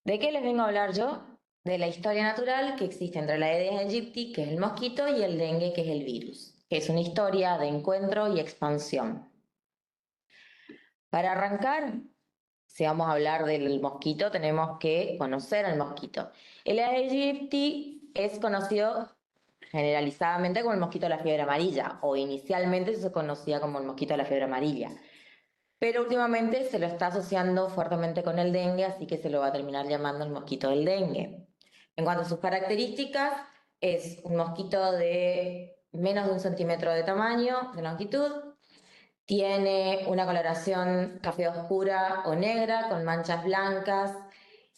¿De qué les vengo a hablar yo? De la historia natural que existe entre la Aedes aegypti, que es el mosquito, y el dengue, que es el virus, que es una historia de encuentro y expansión. Para arrancar, si vamos a hablar del mosquito, tenemos que conocer al mosquito. El Aedes aegypti es conocido generalizadamente como el mosquito de la fiebre amarilla, o inicialmente se conocía como el mosquito de la fiebre amarilla. Pero últimamente se lo está asociando fuertemente con el dengue, así que se lo va a terminar llamando el mosquito del dengue. En cuanto a sus características, es un mosquito de menos de 1 centímetro de tamaño, de longitud, tiene una coloración café oscura o negra con manchas blancas,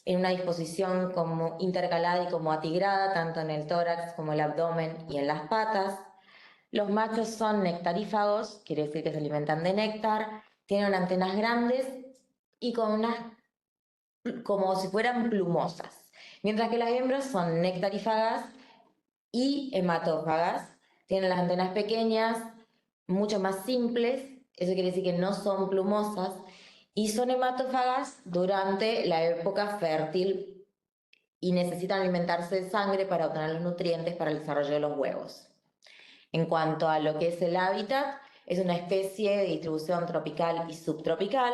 en una disposición como intercalada y como atigrada, tanto en el tórax como el abdomen y en las patas. Los machos son nectarífagos, quiere decir que se alimentan de néctar, tienen antenas grandes y con unas, como si fueran plumosas, mientras que las hembras son nectarífagas y hematófagas, tienen las antenas pequeñas, mucho más simples, eso quiere decir que no son plumosas, y son hematófagas durante la época fértil y necesitan alimentarse de sangre para obtener los nutrientes para el desarrollo de los huevos. En cuanto a lo que es el hábitat, es una especie de distribución tropical y subtropical.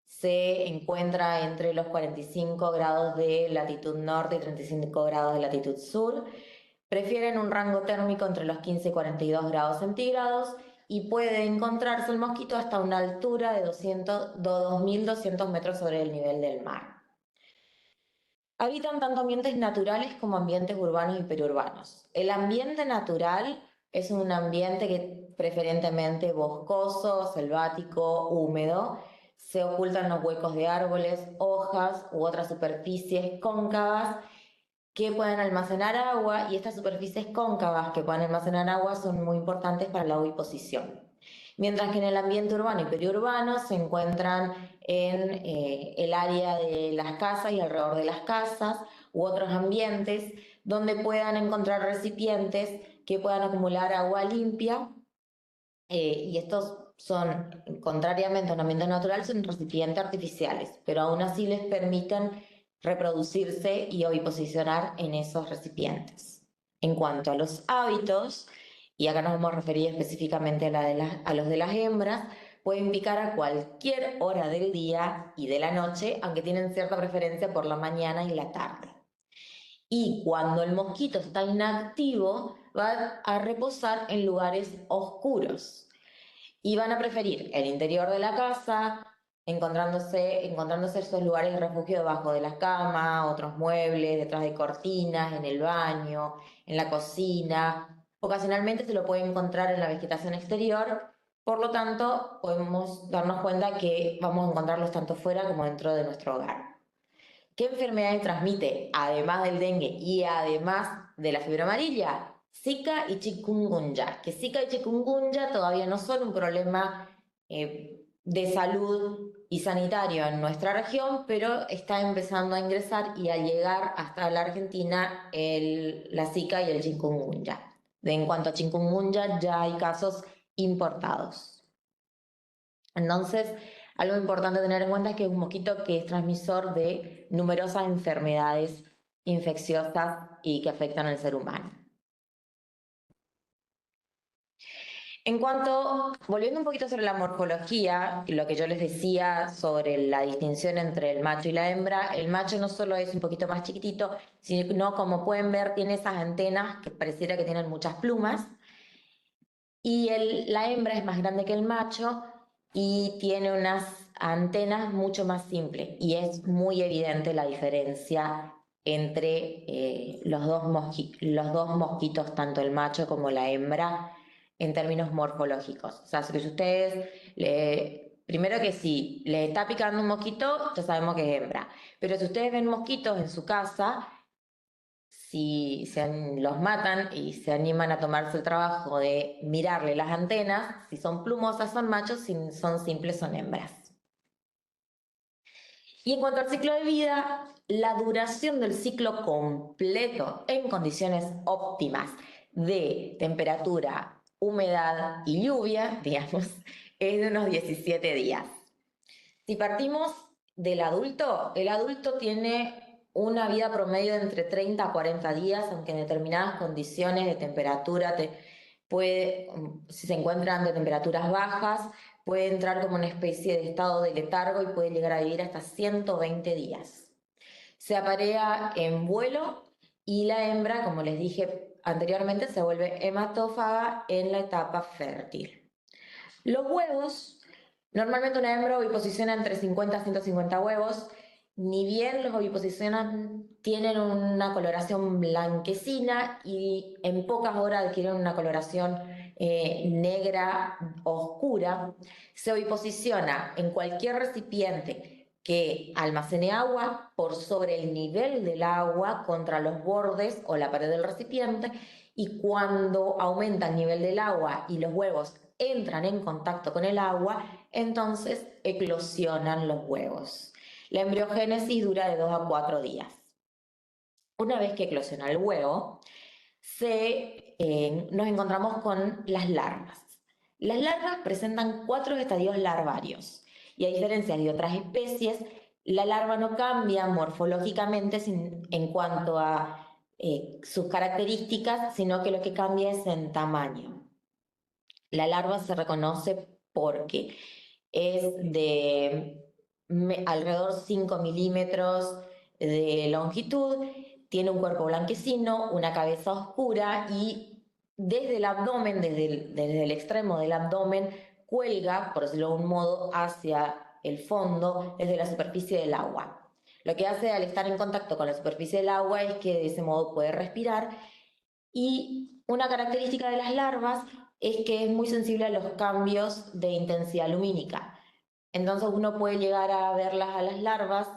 Se encuentra entre los 45 grados de latitud norte y 35 grados de latitud sur. Prefieren un rango térmico entre los 15 y 42 grados centígrados y puede encontrarse el mosquito hasta una altura de 2.200 metros sobre el nivel del mar. Habitan tanto ambientes naturales como ambientes urbanos y periurbanos. El ambiente natural es un ambiente que preferentemente boscoso, selvático, húmedo. Se ocultan los huecos de árboles, hojas u otras superficies cóncavas que pueden almacenar agua, y estas superficies cóncavas que pueden almacenar agua son muy importantes para la oviposición. Mientras que en el ambiente urbano y periurbano se encuentran en el área de las casas y alrededor de las casas u otros ambientes donde puedan encontrar recipientes que puedan acumular agua limpia, y estos son, contrariamente a un ambiente natural, son recipientes artificiales, pero aún así les permiten reproducirse y oviposicionar en esos recipientes. En cuanto a los hábitos, y acá nos vamos a referir específicamente a los de las hembras, pueden picar a cualquier hora del día y de la noche, aunque tienen cierta preferencia por la mañana y la tarde. Y cuando el mosquito está inactivo, va a reposar en lugares oscuros y van a preferir el interior de la casa, encontrándose esos lugares de refugio debajo de la cama, otros muebles, detrás de cortinas, en el baño, en la cocina. Ocasionalmente se lo puede encontrar en la vegetación exterior, por lo tanto podemos darnos cuenta que vamos a encontrarlos tanto fuera como dentro de nuestro hogar. ¿Qué enfermedades transmite, además del dengue y además de la fiebre amarilla? Zika y chikungunya, que Zika y chikungunya todavía no son un problema de salud y sanitario en nuestra región, pero está empezando a ingresar y a llegar hasta la Argentina la Zika y el chikungunya. En cuanto a chikungunya, ya hay casos importados. Entonces, algo importante a tener en cuenta es que es un mosquito que es transmisor de numerosas enfermedades infecciosas y que afectan al ser humano. Volviendo un poquito sobre la morfología, y lo que yo les decía sobre la distinción entre el macho y la hembra, el macho no solo es un poquito más chiquitito, sino como pueden ver tiene esas antenas que pareciera que tienen muchas plumas, y la hembra es más grande que el macho y tiene unas antenas mucho más simples, y es muy evidente la diferencia entre los dos mosquitos, tanto el macho como la hembra, en términos morfológicos. O sea, si ustedes, primero que si les está picando un mosquito, ya sabemos que es hembra, pero si ustedes ven mosquitos en su casa, si los matan y se animan a tomarse el trabajo de mirarle las antenas, si son plumosas son machos, si son simples son hembras. Y en cuanto al ciclo de vida, la duración del ciclo completo en condiciones óptimas de temperatura, humedad y lluvia, digamos, es de unos 17 días. Si partimos del adulto, el adulto tiene una vida promedio de entre 30 a 40 días, aunque en determinadas condiciones de temperatura si se encuentran de temperaturas bajas, puede entrar como una especie de estado de letargo y puede llegar a vivir hasta 120 días. Se aparea en vuelo y la hembra, como les dije anteriormente, se vuelve hematófaga en la etapa fértil. Los huevos, normalmente una hembra oviposiciona entre 50 a 150 huevos. Ni bien los oviposicionas tienen una coloración blanquecina y en pocas horas adquieren una coloración negra oscura. Se oviposiciona en cualquier recipiente que almacene agua por sobre el nivel del agua contra los bordes o la pared del recipiente, y cuando aumenta el nivel del agua y los huevos entran en contacto con el agua, entonces eclosionan los huevos. La embriogénesis dura de 2 a 4 días. Una vez que eclosiona el huevo, nos encontramos con las larvas. Las larvas presentan 4 estadios larvarios y a diferencia de otras especies, la larva no cambia morfológicamente en cuanto a sus características, sino que lo que cambia es en tamaño. La larva se reconoce porque es de alrededor 5 milímetros de longitud, tiene un cuerpo blanquecino, una cabeza oscura y desde el abdomen, desde el extremo del abdomen, cuelga, por decirlo de un modo, hacia el fondo, desde la superficie del agua. Lo que hace al estar en contacto con la superficie del agua es que de ese modo puede respirar, y una característica de las larvas es que es muy sensible a los cambios de intensidad lumínica. Entonces uno puede llegar a verlas a las larvas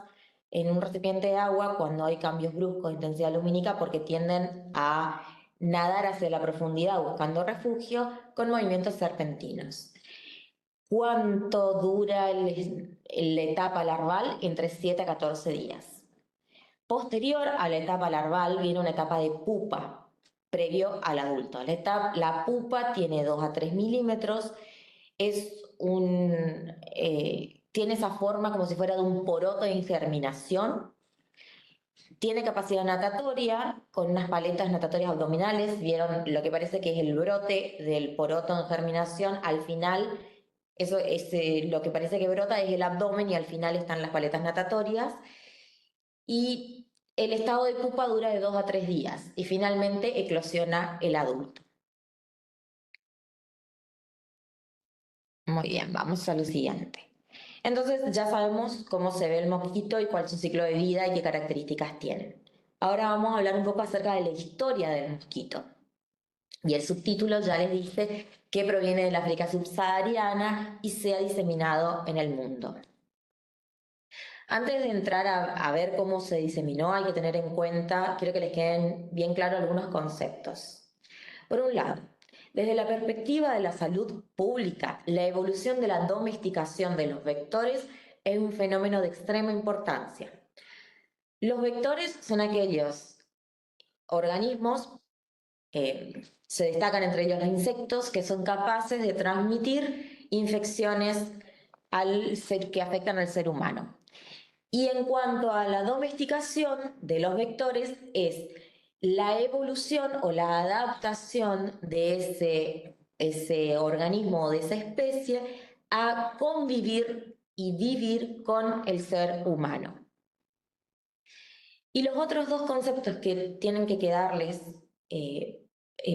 en un recipiente de agua cuando hay cambios bruscos de intensidad lumínica, porque tienden a nadar hacia la profundidad buscando refugio con movimientos serpentinos. ¿Cuánto dura la etapa larval? Entre 7 a 14 días. Posterior a la etapa larval viene una etapa de pupa, previo al adulto. La pupa tiene 2 a 3 milímetros, tiene esa forma como si fuera de un poroto de germinación, tiene capacidad natatoria con unas paletas natatorias abdominales. Vieron lo que parece que es el brote del poroto en germinación. Al final, eso es lo que parece que brota es el abdomen y al final están las paletas natatorias. Y el estado de pupa dura de 2 a 3 días y finalmente eclosiona el adulto. Muy bien, vamos a lo siguiente. Entonces ya sabemos cómo se ve el mosquito y cuál es su ciclo de vida y qué características tienen. Ahora vamos a hablar un poco acerca de la historia del mosquito. Y el subtítulo ya les dice que proviene de la África subsahariana y se ha diseminado en el mundo. Antes de entrar a ver cómo se diseminó, hay que tener en cuenta, quiero que les queden bien claros algunos conceptos. Por un lado, desde la perspectiva de la salud pública, la evolución de la domesticación de los vectores es un fenómeno de extrema importancia. Los vectores son aquellos organismos, se destacan entre ellos los insectos, que son capaces de transmitir infecciones que afectan al ser humano. Y en cuanto a la domesticación de los vectores, es la evolución o la adaptación de ese organismo o de esa especie a convivir y vivir con el ser humano. Y los otros dos conceptos que tienen que quedarles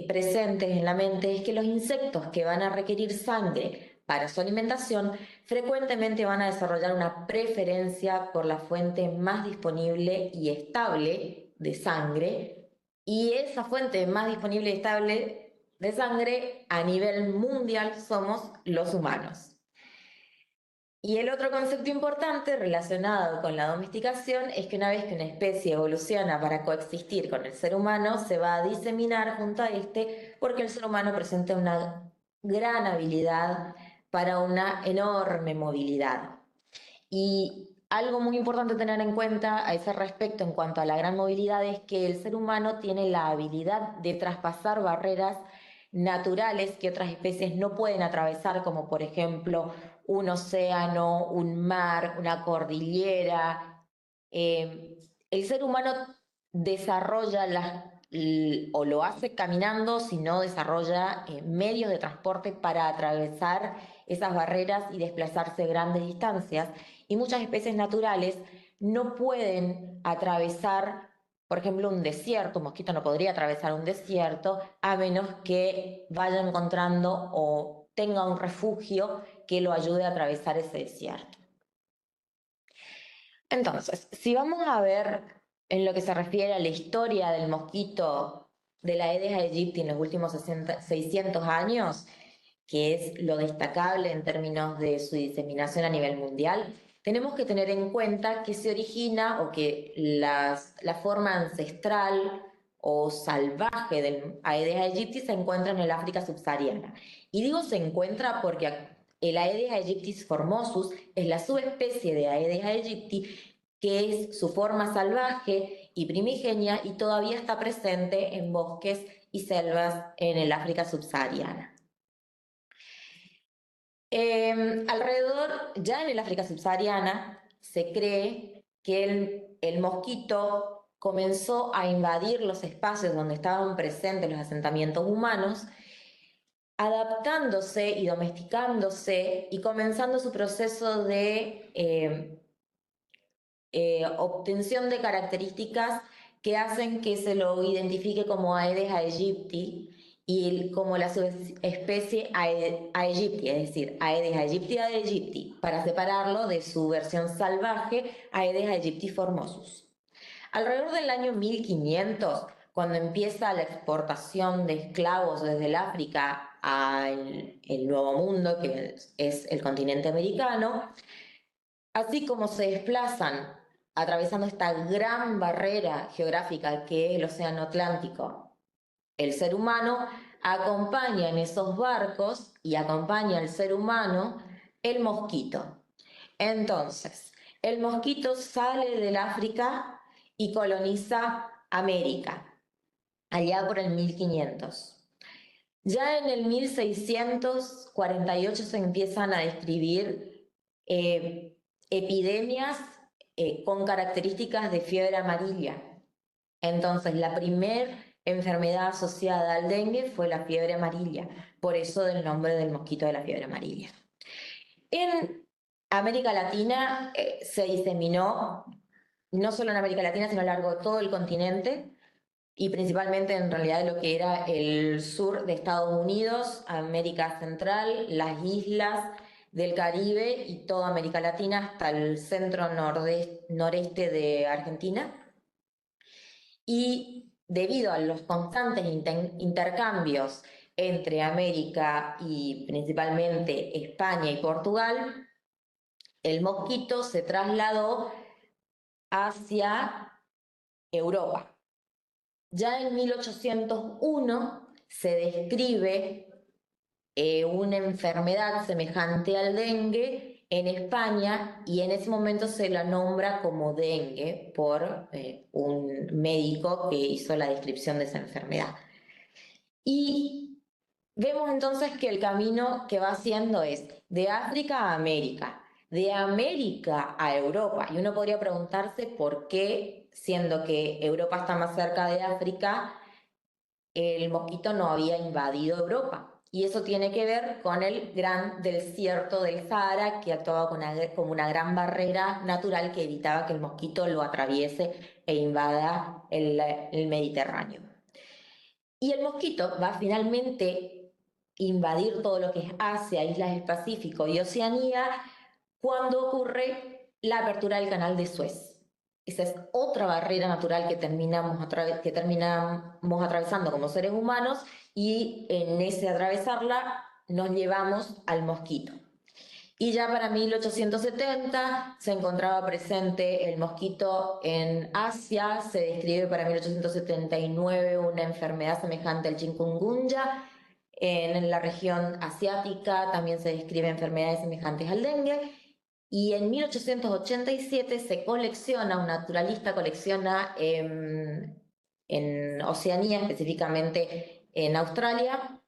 presentes en la mente es que los insectos que van a requerir sangre para su alimentación frecuentemente van a desarrollar una preferencia por la fuente más disponible y estable de sangre, y esa fuente más disponible y estable de sangre a nivel mundial somos los humanos. Y el otro concepto importante relacionado con la domesticación es que una vez que una especie evoluciona para coexistir con el ser humano, se va a diseminar junto a este, porque el ser humano presenta una gran habilidad para una enorme movilidad. Y algo muy importante tener en cuenta a ese respecto en cuanto a la gran movilidad es que el ser humano tiene la habilidad de traspasar barreras naturales que otras especies no pueden atravesar, como por ejemplo un océano, un mar, una cordillera. el ser humano desarrolla o lo hace caminando, si no desarrolla medios de transporte para atravesar esas barreras y desplazarse grandes distancias. Y muchas especies naturales no pueden atravesar, por ejemplo, un desierto. Un mosquito no podría atravesar un desierto a menos que vaya encontrando o tenga un refugio que lo ayude a atravesar ese desierto. Entonces, si vamos a ver en lo que se refiere a la historia del mosquito de la Aedes aegypti en los últimos 600 años, que es lo destacable en términos de su diseminación a nivel mundial, tenemos que tener en cuenta que se origina o que la forma ancestral o salvaje del Aedes aegypti se encuentra en el África subsahariana. Y digo se encuentra porque el Aedes aegyptis formosus es la subespecie de Aedes aegypti que es su forma salvaje y primigenia y todavía está presente en bosques y selvas en el África subsahariana. Alrededor, ya en el África subsahariana, se cree que el mosquito comenzó a invadir los espacios donde estaban presentes los asentamientos humanos, adaptándose y domesticándose y comenzando su proceso de obtención de características que hacen que se lo identifique como Aedes aegypti y como la subespecie aegypti, es decir, Aedes aegypti, para separarlo de su versión salvaje, Aedes aegypti formosus. Alrededor del año 1500, cuando empieza la exportación de esclavos desde el África al Nuevo Mundo, que es el continente americano, así como se desplazan atravesando esta gran barrera geográfica que es el Océano Atlántico, el ser humano acompaña en esos barcos y acompaña al ser humano el mosquito. Entonces, el mosquito sale del África y coloniza América, allá por el 1500. Ya en el 1648 se empiezan a describir epidemias con características de fiebre amarilla. Entonces, la primera enfermedad asociada al dengue fue la fiebre amarilla, por eso del nombre del mosquito de la fiebre amarilla. En América Latina se diseminó, no solo en América Latina, sino a lo largo de todo el continente, y principalmente en realidad lo que era el sur de Estados Unidos, América Central, las islas del Caribe y toda América Latina hasta el centro noreste de Argentina. Y debido a los constantes intercambios entre América y principalmente España y Portugal, el mosquito se trasladó hacia Europa. Ya en 1801 se describe una enfermedad semejante al dengue en España y en ese momento se la nombra como dengue por un médico que hizo la descripción de esa enfermedad. Y vemos entonces que el camino que va haciendo es de África a América, de América a Europa. Y uno podría preguntarse por qué, siendo que Europa está más cerca de África, el mosquito no había invadido Europa. Y eso tiene que ver con el gran desierto del Sahara, que actuaba como una gran barrera natural que evitaba que el mosquito lo atraviese e invada el Mediterráneo. Y el mosquito va finalmente invadir todo lo que es Asia, Islas del Pacífico y Oceanía cuando ocurre la apertura del canal de Suez. Esa es otra barrera natural que terminamos atravesando como seres humanos y en ese atravesarla nos llevamos al mosquito. Y ya para 1870 se encontraba presente el mosquito en Asia, se describe para 1879 una enfermedad semejante al chikungunya. En la región asiática también se describen enfermedades semejantes al dengue. Y en 1887 se colecciona, un naturalista colecciona en Oceanía, específicamente en Australia,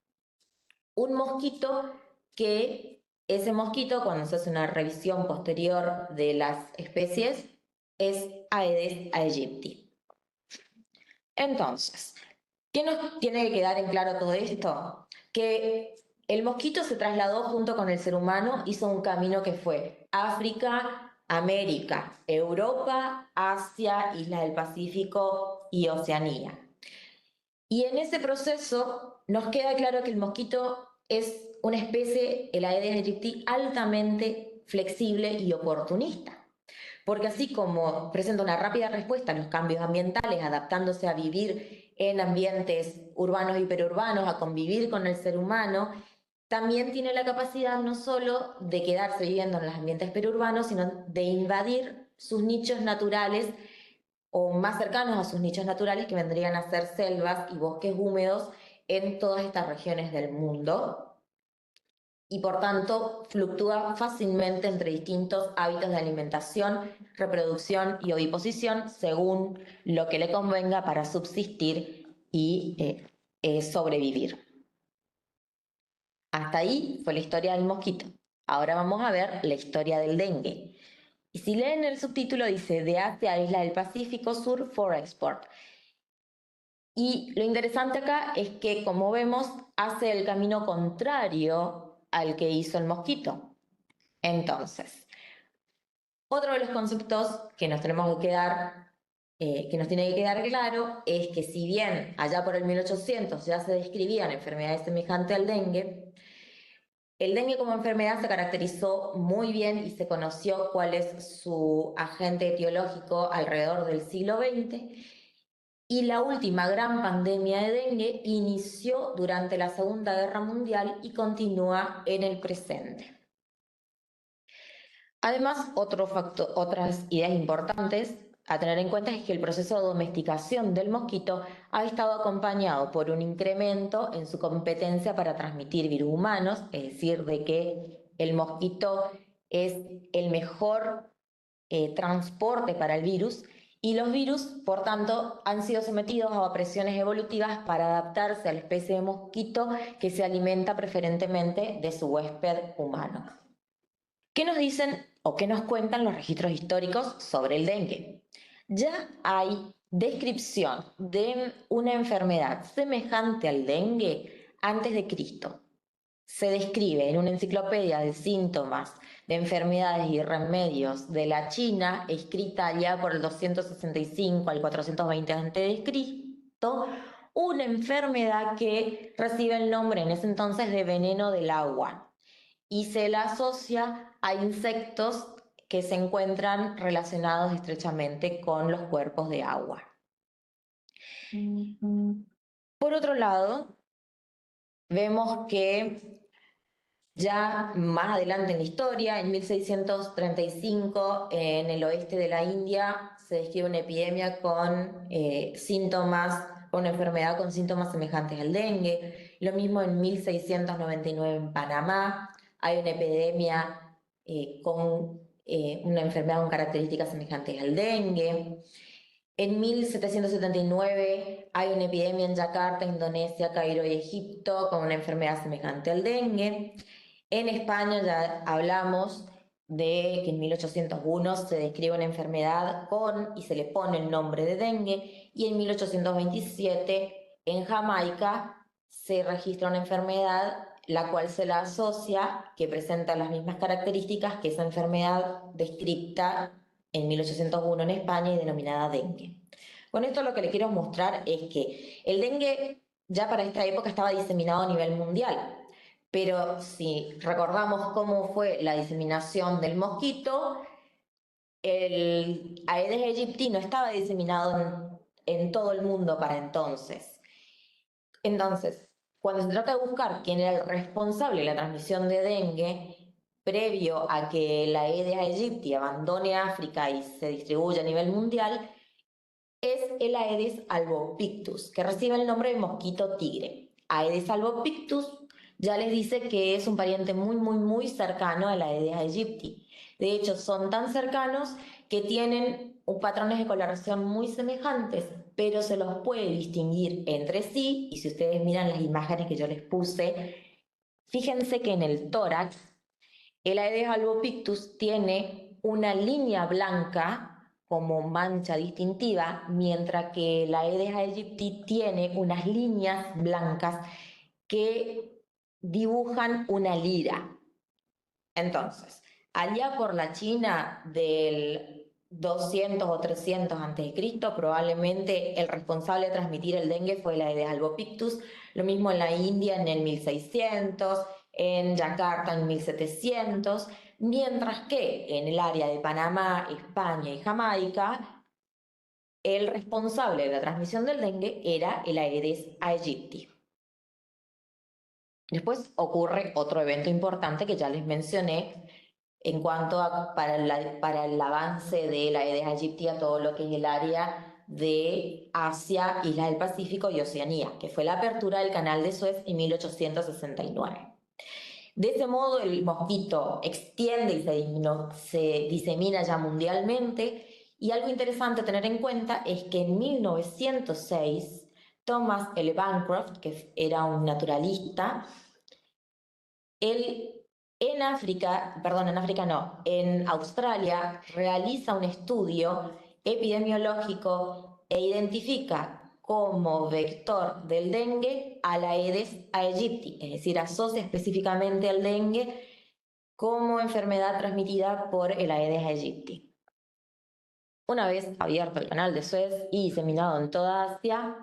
un mosquito que ese mosquito, cuando se hace una revisión posterior de las especies, es Aedes aegypti. Entonces, ¿qué nos tiene que quedar en claro todo esto? Que el mosquito se trasladó junto con el ser humano, hizo un camino que fue África, América, Europa, Asia, Islas del Pacífico y Oceanía. Y en ese proceso nos queda claro que el mosquito es una especie, el Aedes aegypti, altamente flexible y oportunista. Porque así como presenta una rápida respuesta a los cambios ambientales, adaptándose a vivir en ambientes urbanos y perurbanos, a convivir con el ser humano, también tiene la capacidad no solo de quedarse viviendo en los ambientes perurbanos, sino de invadir sus nichos naturales o más cercanos a sus nichos naturales, que vendrían a ser selvas y bosques húmedos en todas estas regiones del mundo, y por tanto fluctúa fácilmente entre distintos hábitos de alimentación, reproducción y oviposición según lo que le convenga para subsistir y sobrevivir. Hasta ahí fue la historia del mosquito. Ahora vamos a ver la historia del dengue. Y si leen el subtítulo dice de Asia a Isla del Pacífico Sur for Export. Y lo interesante acá es que, como vemos, hace el camino contrario al que hizo el mosquito. Entonces, otro de los conceptos que nos tenemos que quedar, que nos tiene que quedar claro, es que si bien allá por el 1800 ya se describían enfermedades semejantes al dengue, el dengue como enfermedad se caracterizó muy bien y se conoció cuál es su agente etiológico alrededor del siglo XX. Y la última gran pandemia de dengue inició durante la Segunda Guerra Mundial y continúa en el presente. Además, otras ideas importantes a tener en cuenta es que el proceso de domesticación del mosquito ha estado acompañado por un incremento en su competencia para transmitir virus humanos, es decir, de que el mosquito es el mejor transporte para el virus, y los virus, por tanto, han sido sometidos a presiones evolutivas para adaptarse a la especie de mosquito que se alimenta preferentemente de su huésped humano. ¿Qué nos dicen o qué nos cuentan los registros históricos sobre el dengue? Ya hay descripción de una enfermedad semejante al dengue antes de Cristo. Se describe en una enciclopedia de síntomas de enfermedades y remedios de la China, escrita ya por el 265 al 420 a.C., una enfermedad que recibe el nombre en ese entonces de veneno del agua y se la asocia a insectos que se encuentran relacionados estrechamente con los cuerpos de agua. Por otro lado, vemos que ya más adelante en la historia, en 1635, en el oeste de la India, se describe una epidemia con síntomas, una enfermedad con síntomas semejantes al dengue. Lo mismo en 1699 en Panamá, hay una epidemia con una enfermedad con características semejantes al dengue. En 1779 hay una epidemia en Yakarta, Indonesia, Cairo y Egipto con una enfermedad semejante al dengue. En España ya hablamos de que en 1801 se describe una enfermedad con y se le pone el nombre de dengue, y en 1827 en Jamaica se registra una enfermedad la cual se la asocia, que presenta las mismas características que esa enfermedad descrita en 1801 en España y denominada dengue. Con esto lo que le quiero mostrar es que el dengue ya para esta época estaba diseminado a nivel mundial, pero si recordamos cómo fue la diseminación del mosquito, el Aedes aegypti no estaba diseminado en todo el mundo para entonces. Entonces, cuando se trata de buscar quién era el responsable de la transmisión de dengue, previo a que la Aedes aegypti abandone África y se distribuya a nivel mundial, es el Aedes albopictus, que recibe el nombre de mosquito tigre. Aedes albopictus ya les dice que es un pariente muy cercano a la Aedes aegypti. De hecho, son tan cercanos que tienen patrones de coloración muy semejantes, pero se los puede distinguir entre sí, y si ustedes miran las imágenes que yo les puse, fíjense que en el tórax el Aedes albopictus tiene una línea blanca como mancha distintiva, mientras que la Aedes aegypti tiene unas líneas blancas que dibujan una lira. Entonces, allá por la China del 200 o 300 a.C., probablemente el responsable de transmitir el dengue fue la Aedes albopictus, lo mismo en la India en el 1600, en Yakarta en 1700, mientras que en el área de Panamá, España y Jamaica, el responsable de la transmisión del dengue era el Aedes aegypti. Después ocurre otro evento importante que ya les mencioné en cuanto a para el avance de la Aedes aegypti a todo lo que es el área de Asia, Islas del Pacífico y Oceanía, que fue la apertura del Canal de Suez en 1869. De ese modo el mosquito extiende y se disemina ya mundialmente, y algo interesante a tener en cuenta es que en 1906 Thomas L. Bancroft, que era un naturalista, él en Australia realiza un estudio epidemiológico e identifica como vector del dengue a la Aedes aegypti, es decir, asocia específicamente al dengue como enfermedad transmitida por el Aedes aegypti. Una vez abierto el canal de Suez y diseminado en toda Asia,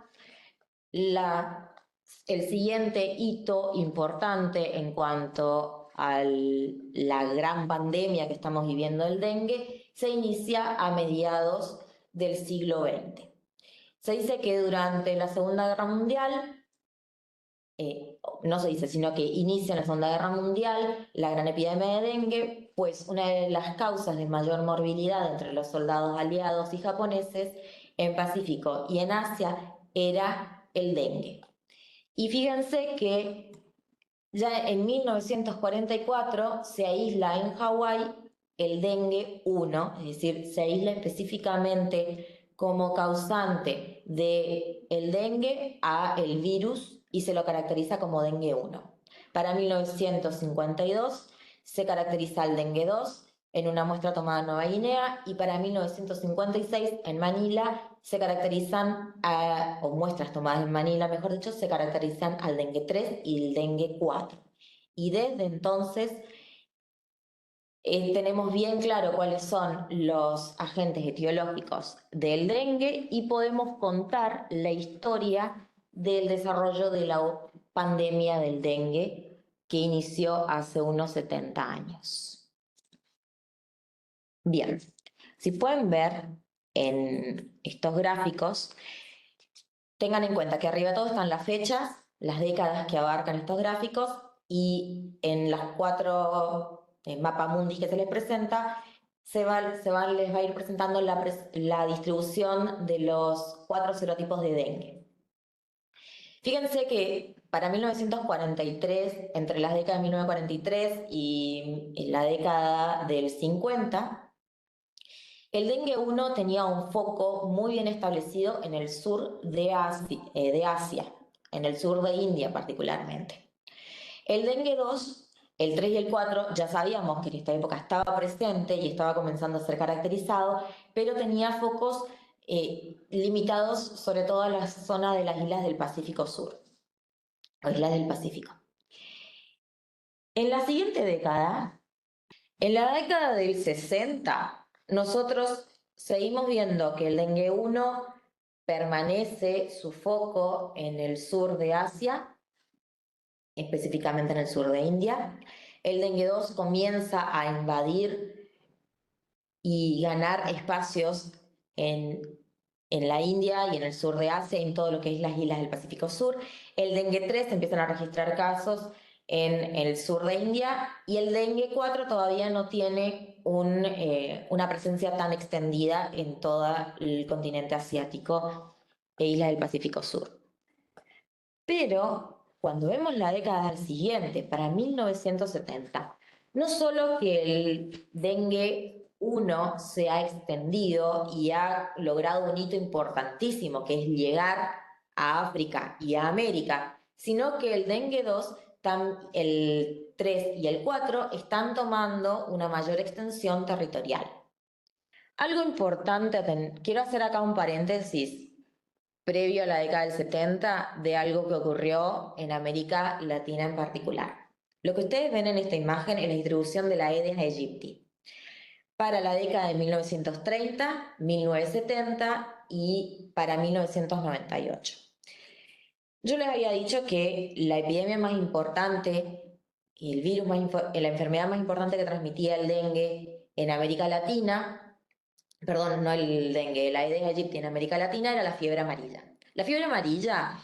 el siguiente hito importante en cuanto a la gran pandemia que estamos viviendo del dengue se inicia a mediados del siglo XX. Se dice que durante la Segunda Guerra Mundial, no se dice, sino que inicia en la Segunda Guerra Mundial la gran epidemia de dengue, pues una de las causas de mayor morbilidad entre los soldados aliados y japoneses en Pacífico y en Asia era el dengue. Y fíjense que ya en 1944 se aísla en Hawái el dengue 1, es decir, se aísla específicamente como causante del dengue a el virus y se lo caracteriza como dengue 1. Para 1952 se caracteriza el dengue 2 en una muestra tomada en Nueva Guinea, y para 1956 en Manila se caracterizan, o muestras tomadas en Manila, mejor dicho, se caracterizan al dengue 3 y el dengue 4. Y desde entonces tenemos bien claro cuáles son los agentes etiológicos del dengue y podemos contar la historia del desarrollo de la pandemia del dengue que inició hace unos 70 años. Bien, si pueden ver en estos gráficos, tengan en cuenta que arriba todo están las fechas, las décadas que abarcan estos gráficos, y en las 4 mapamundis que se les presenta, les va a ir presentando la distribución de los 4 serotipos de dengue. Fíjense que para 1943, entre las décadas de 1943 y la década del 50, el dengue 1 tenía un foco muy bien establecido en el sur de Asia, en el sur de India particularmente. El dengue 2, el 3 y el 4 ya sabíamos que en esta época estaba presente y estaba comenzando a ser caracterizado, pero tenía focos limitados sobre todo a la zona de las islas del Pacífico Sur, o islas del Pacífico. En la siguiente década, en la década del 60, nosotros seguimos viendo que el dengue 1 permanece su foco en el sur de Asia, específicamente en el sur de India. El dengue 2 comienza a invadir y ganar espacios en la India y en el sur de Asia, en todo lo que es las islas del Pacífico Sur. El dengue 3 empiezan a registrar casos en el sur de India, y el dengue 4 todavía no tiene una presencia tan extendida en todo el continente asiático e islas del Pacífico Sur. Pero cuando vemos la década siguiente, para 1970, no solo que el dengue 1 se ha extendido y ha logrado un hito importantísimo, que es llegar a África y a América, sino que el dengue 2, el 3 y el 4 están tomando una mayor extensión territorial. Algo importante, quiero hacer acá un paréntesis previo a la década del 70 de algo que ocurrió en América Latina en particular. Lo que ustedes ven en esta imagen es la distribución de la Aedes aegypti para la década de 1930, 1970 y para 1998. Yo les había dicho que la epidemia más importante y el virus la enfermedad más importante que transmitía el dengue en América Latina, perdón, no el dengue, la Aedes aegypti en América Latina era la fiebre amarilla. La fiebre amarilla,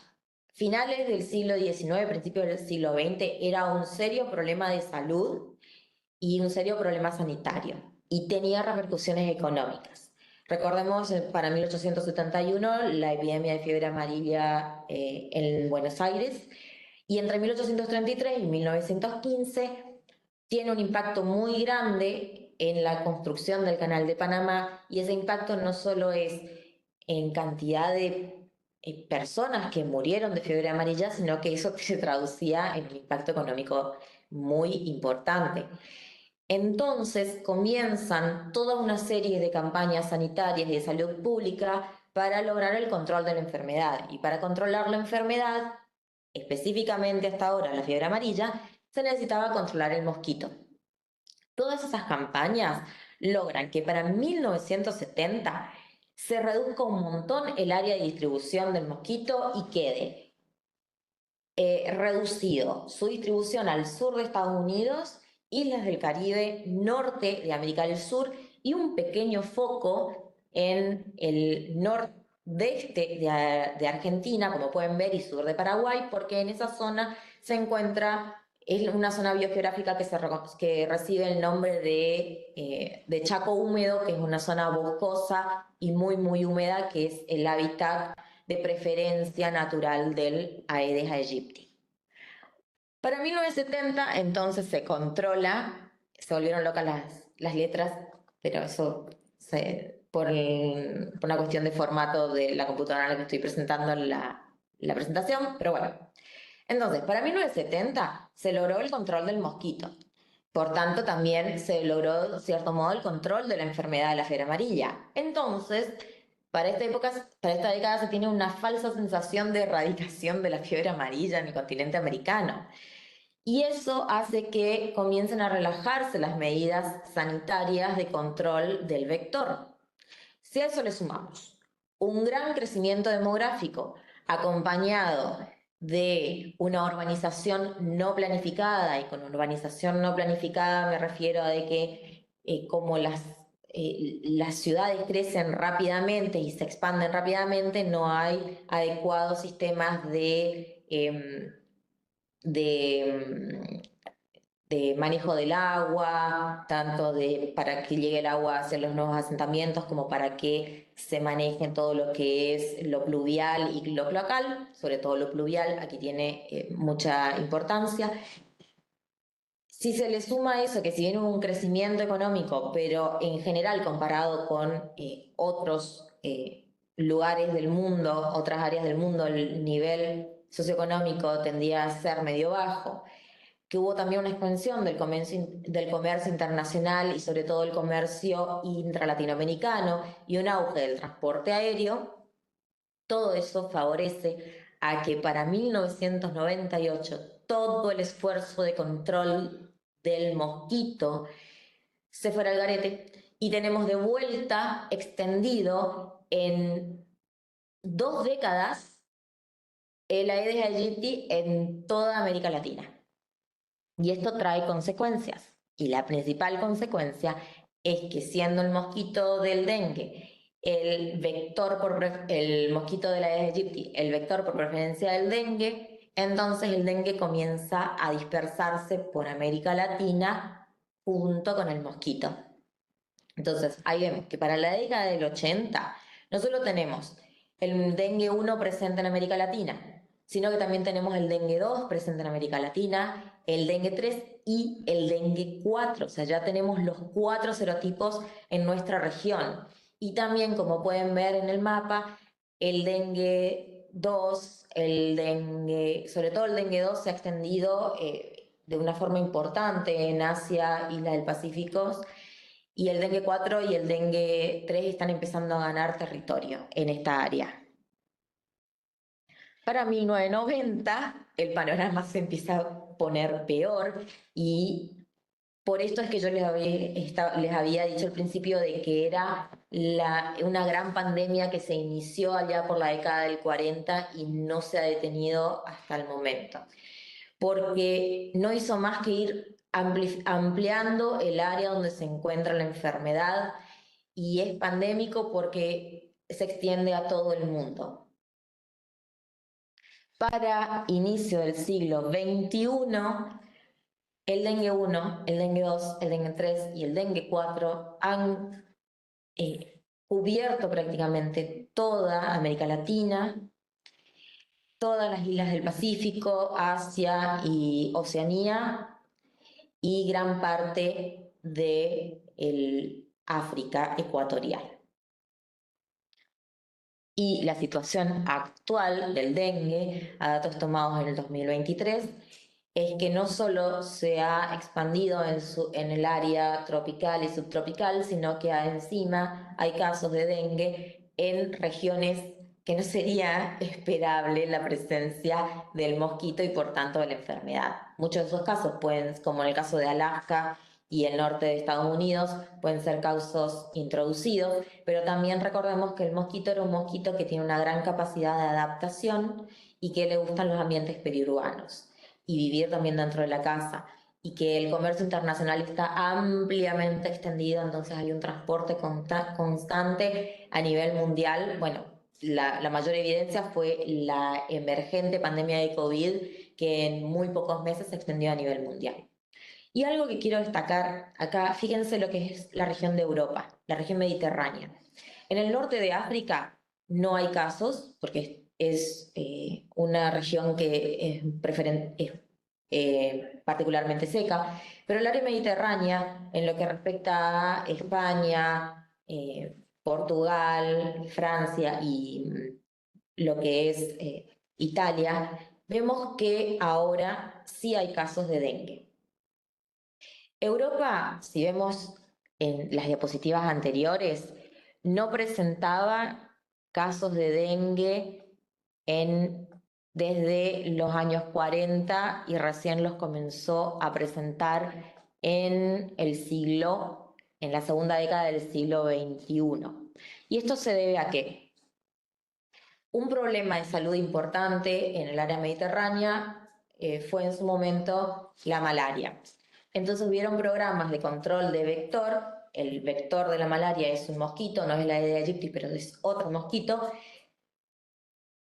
finales del siglo XIX, principios del siglo XX, era un serio problema de salud y un serio problema sanitario y tenía repercusiones económicas. Recordemos para 1871 la epidemia de fiebre amarilla en Buenos Aires y entre 1833 y 1915 tiene un impacto muy grande en la construcción del Canal de Panamá y ese impacto no solo es en cantidad de personas que murieron de fiebre amarilla, sino que eso se traducía en un impacto económico muy importante. Entonces comienzan toda una serie de campañas sanitarias y de salud pública para lograr el control de la enfermedad. Y para controlar la enfermedad, específicamente hasta ahora la fiebre amarilla, se necesitaba controlar el mosquito. Todas esas campañas logran que para 1970 se reduzca un montón el área de distribución del mosquito y quede reducido su distribución al sur de Estados Unidos, islas del Caribe, norte de América del Sur y un pequeño foco en el nordeste de Argentina, como pueden ver, y sur de Paraguay, porque en esa zona se encuentra, es una zona biogeográfica que recibe el nombre de Chaco húmedo, que es una zona boscosa y muy, muy húmeda, que es el hábitat de preferencia natural del Aedes aegypti. Para 1970 entonces se controla, se volvieron locas las letras, pero eso por una cuestión de formato de la computadora en la que estoy presentando la presentación, pero bueno. Entonces, para 1970 se logró el control del mosquito. Por tanto, también se logró, de cierto modo, el control de la enfermedad de la fiebre amarilla. Entonces, para esta época, para esta década se tiene una falsa sensación de erradicación de la fiebre amarilla en el continente americano. Y eso hace que comiencen a relajarse las medidas sanitarias de control del vector. Si a eso le sumamos un gran crecimiento demográfico acompañado de una urbanización no planificada, y con urbanización no planificada me refiero a de que como las ciudades crecen rápidamente y se expanden rápidamente, no hay adecuados sistemas de, de manejo del agua, tanto para que llegue el agua hacia los nuevos asentamientos como para que se maneje todo lo que es lo pluvial y lo cloacal, sobre todo lo pluvial, aquí tiene mucha importancia. Si se le suma eso, que si bien hubo un crecimiento económico, pero en general comparado con otros lugares del mundo, otras áreas del mundo, el nivel socioeconómico tendía a ser medio bajo, que hubo también una expansión del comercio internacional y sobre todo el comercio intralatinoamericano y un auge del transporte aéreo, todo eso favorece a que para 1998 todo el esfuerzo de control del mosquito se fuera al garete y tenemos de vuelta extendido en 2 décadas el Aedes aegypti en toda América Latina. Y esto trae consecuencias. Y la principal consecuencia es que siendo el mosquito del dengue el mosquito de la Aedes aegypti, el vector por preferencia del dengue, entonces el dengue comienza a dispersarse por América Latina junto con el mosquito. Entonces, ahí vemos que para la década del 80 no solo tenemos el dengue 1 presente en América Latina, sino que también tenemos el dengue 2 presente en América Latina, el dengue 3 y el dengue 4. O sea, ya tenemos los 4 serotipos en nuestra región. Y también, como pueden ver en el mapa, el dengue 2, sobre todo el dengue 2 se ha extendido de una forma importante en Asia, Isla del Pacífico, y el dengue 4 y el dengue 3 están empezando a ganar territorio en esta área. Para 1990 el panorama se empieza a poner peor y por esto es que yo les había dicho al principio de que era una gran pandemia que se inició allá por la década del 40 y no se ha detenido hasta el momento, porque no hizo más que ir ampliando el área donde se encuentra la enfermedad y es pandémico porque se extiende a todo el mundo. Para inicio del siglo XXI, el dengue 1, el dengue 2, el dengue 3 y el dengue 4 han cubierto prácticamente toda América Latina, todas las islas del Pacífico, Asia y Oceanía y gran parte de el África ecuatorial. Y la situación actual del dengue, a datos tomados en el 2023, es que no solo se ha expandido en el área tropical y subtropical, sino que encima hay casos de dengue en regiones que no sería esperable la presencia del mosquito y por tanto de la enfermedad. Muchos de esos casos pueden, como en el caso de Alaska y el norte de Estados Unidos, pueden ser casos introducidos, pero también recordemos que el mosquito era un mosquito que tiene una gran capacidad de adaptación y que le gustan los ambientes periurbanos y vivir también dentro de la casa, y que el comercio internacional está ampliamente extendido, entonces hay un transporte constante a nivel mundial. Bueno, la mayor evidencia fue la emergente pandemia de COVID, que en muy pocos meses se extendió a nivel mundial. Y algo que quiero destacar acá, fíjense lo que es la región de Europa, la región mediterránea. En el norte de África no hay casos, porque es una región que es particularmente seca, pero el área mediterránea, en lo que respecta a España, Portugal, Francia y lo que es Italia, vemos que ahora sí hay casos de dengue. Europa, si vemos en las diapositivas anteriores, no presentaba casos de dengue desde los años 40 y recién los comenzó a presentar en la segunda década del siglo XXI. ¿Y esto se debe a qué? Un problema de salud importante en el área mediterránea fue en su momento la malaria. Entonces hubieron programas de control de vector. El vector de la malaria es un mosquito, no es la Aedes aegypti, pero es otro mosquito.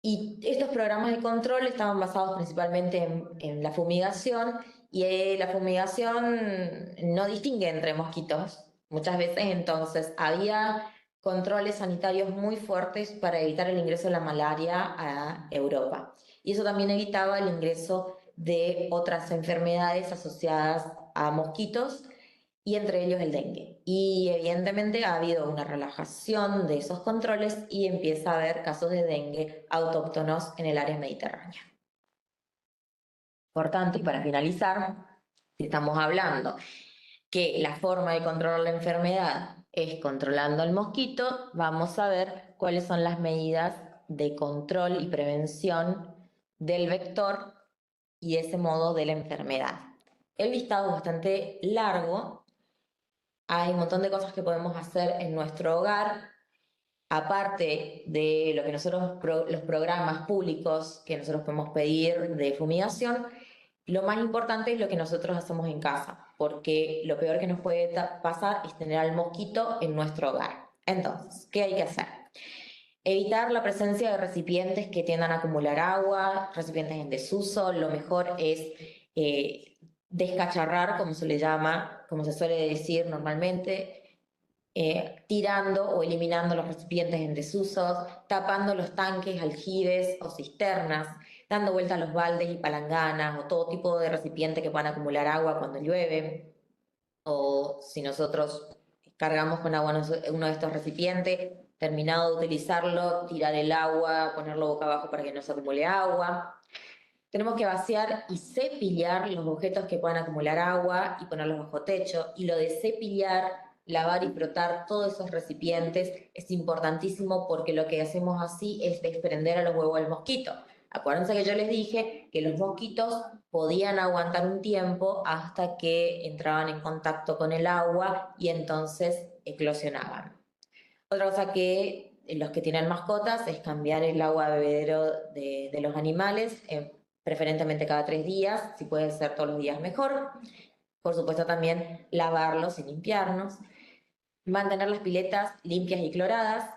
Y estos programas de control estaban basados principalmente en la fumigación, y la fumigación no distingue entre mosquitos muchas veces, entonces había controles sanitarios muy fuertes para evitar el ingreso de la malaria a Europa. Y eso también evitaba el ingreso de otras enfermedades asociadas a mosquitos, y entre ellos el dengue. Y evidentemente ha habido una relajación de esos controles y empieza a haber casos de dengue autóctonos en el área mediterránea. Por tanto, y para finalizar, si estamos hablando que la forma de controlar la enfermedad es controlando el mosquito, vamos a ver cuáles son las medidas de control y prevención del vector y ese modo de la enfermedad. El listado es bastante largo. Hay un montón de cosas que podemos hacer en nuestro hogar, aparte de lo que nosotros, los programas públicos que nosotros podemos pedir de fumigación. Lo más importante es lo que nosotros hacemos en casa, porque lo peor que nos puede pasar es tener al mosquito en nuestro hogar. Entonces, ¿qué hay que hacer? Evitar la presencia de recipientes que tiendan a acumular agua, recipientes en desuso. Lo mejor es descacharrar, como se le llama, como se suele decir normalmente, tirando o eliminando los recipientes en desusos, tapando los tanques, aljibes o cisternas, dando vuelta a los baldes y palanganas o todo tipo de recipiente que puedan acumular agua cuando llueve, o si nosotros cargamos con agua uno de estos recipientes, terminado de utilizarlo, tirar el agua, ponerlo boca abajo para que no se acumule agua. Tenemos que vaciar y cepillar los objetos que puedan acumular agua y ponerlos bajo techo. Y lo de cepillar lavar y frotar todos esos recipientes es importantísimo porque lo que hacemos así es desprender a los huevos del mosquito. Acuérdense que yo les dije que los mosquitos podían aguantar un tiempo hasta que entraban en contacto con el agua y entonces eclosionaban. Otra cosa que los que tienen mascotas es cambiar el agua bebedero de los animales, preferentemente cada 3 días, si puede ser todos los días mejor. Por supuesto también lavarlos y limpiarnos. Mantener las piletas limpias y cloradas.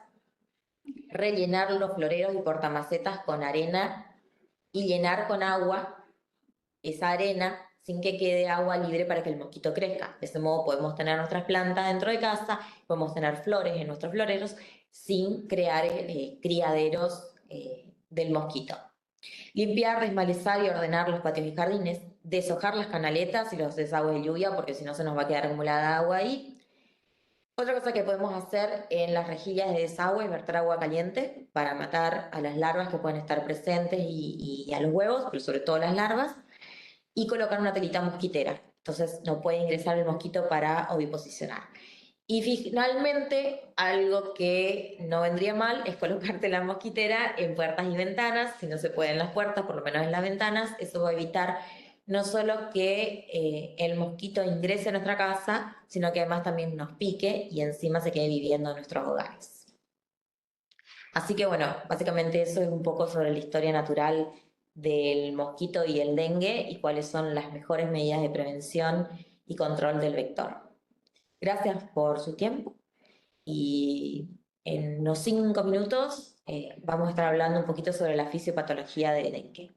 Rellenar los floreros y portamacetas con arena y llenar con agua esa arena sin que quede agua libre para que el mosquito crezca. De ese modo podemos tener nuestras plantas dentro de casa, podemos tener flores en nuestros floreros sin crear criaderos del mosquito. Limpiar, desmalezar y ordenar los patios y jardines, deshojar las canaletas y los desagües de lluvia porque si no se nos va a quedar acumulada agua ahí. Otra cosa que podemos hacer en las rejillas de desagüe es verter agua caliente para matar a las larvas que pueden estar presentes y a los huevos, pero sobre todo las larvas, y colocar una telita mosquitera. Entonces no puede ingresar el mosquito para oviposicionar. Y finalmente, algo que no vendría mal es colocarte la mosquitera en puertas y ventanas. Si no se puede en las puertas, por lo menos en las ventanas. Eso va a evitar no solo que el mosquito ingrese a nuestra casa, sino que además también nos pique y encima se quede viviendo en nuestros hogares. Así que bueno, básicamente eso es un poco sobre la historia natural del mosquito y el dengue y cuáles son las mejores medidas de prevención y control del vector. Gracias por su tiempo y en unos 5 minutos vamos a estar hablando un poquito sobre la fisiopatología de dengue.